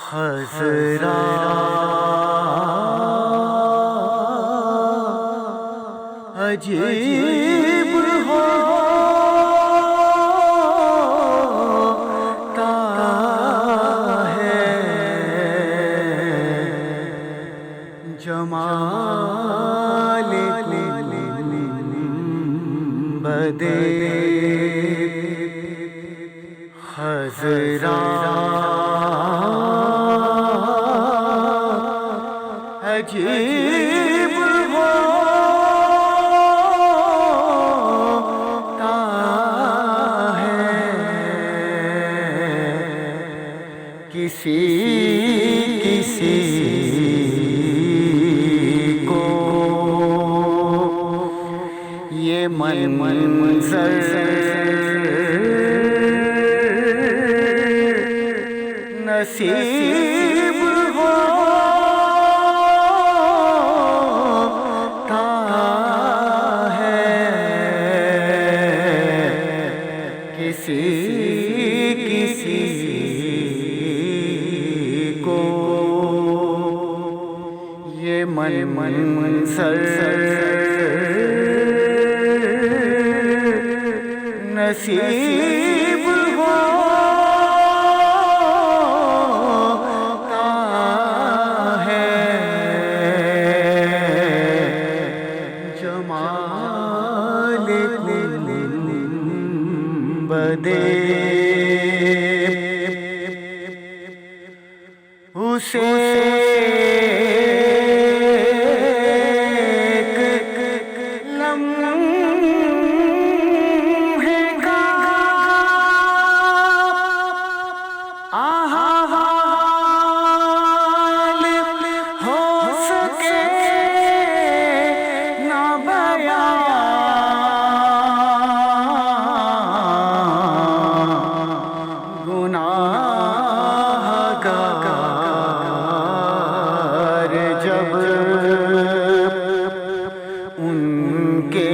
خضرا عجیب ہوتا ہے جمال گنبد خضرا عجیب ہوتا ہے کسی کو یہ منظر نصیب ہوتا ہے کسی کو یہ منظر نصیب ہوتا ہے جمال گنبد اسے جب ان کے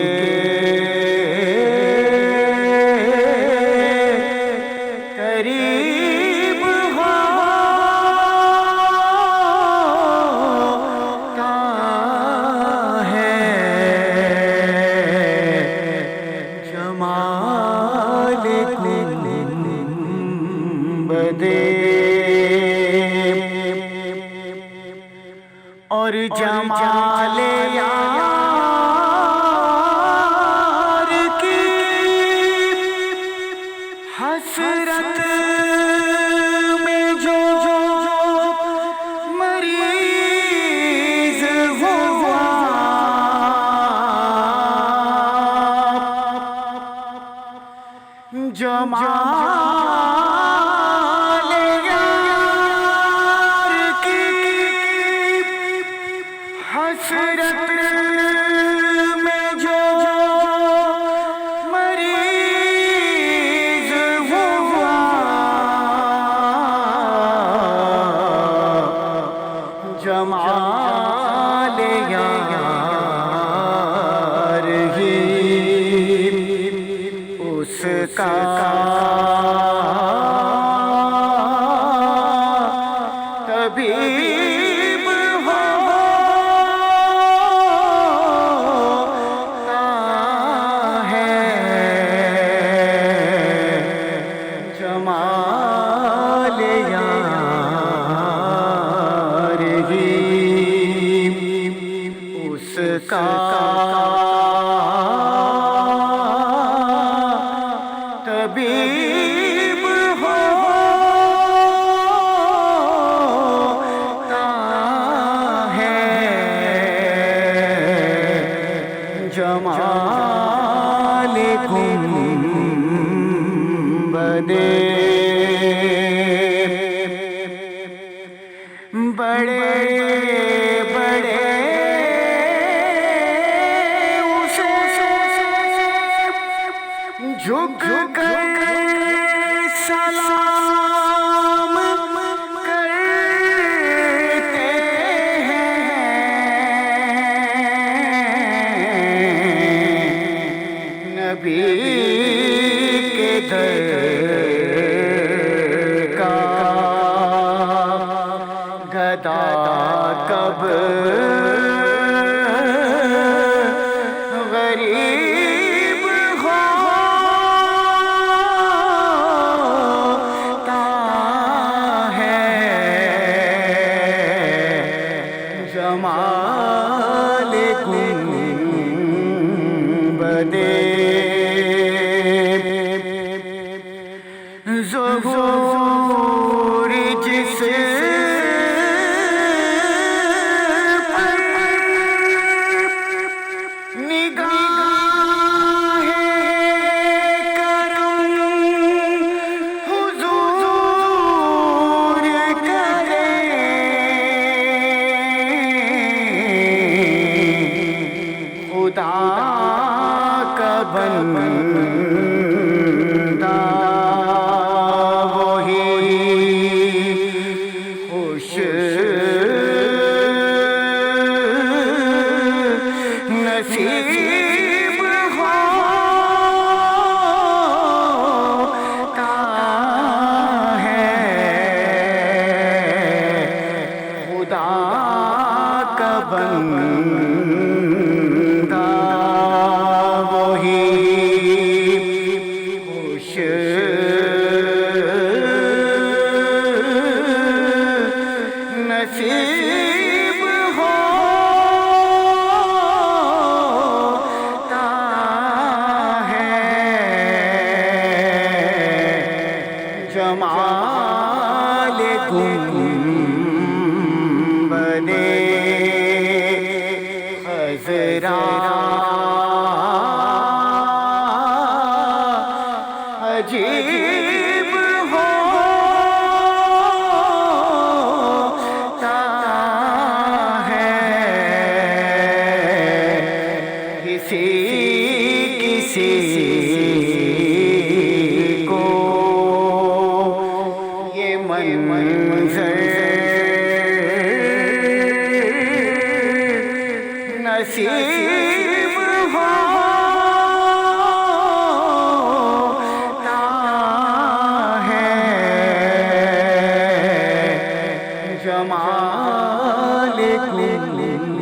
قریب ہوتا ہے جمال گنبد اور جمال یار کی حسرت میں جو مریض ہوا جمال یار کی حسرت میں جو مریض ہوا جمال یار ہی اس کا طبیب ہوتا ہے جمال یار ہی اس کا طبیب ہوتا ہے جمال گنبد بڑے بڑے جھک کر سلام کرتے ہیں نبی کے در غریب ہوتا ہے جمال گنبد ظہور جس پر نگاہ کرم حضور کرے خدا کا بندہ نصیب ہوتا ہے خدا کا بندہ وہی خوش نصیب ہوتا ہے جمال گنبد خضرا عجیب ہوتا ہے کسی کو یہ منظر نصیب ہوتا ہے جمال گنبد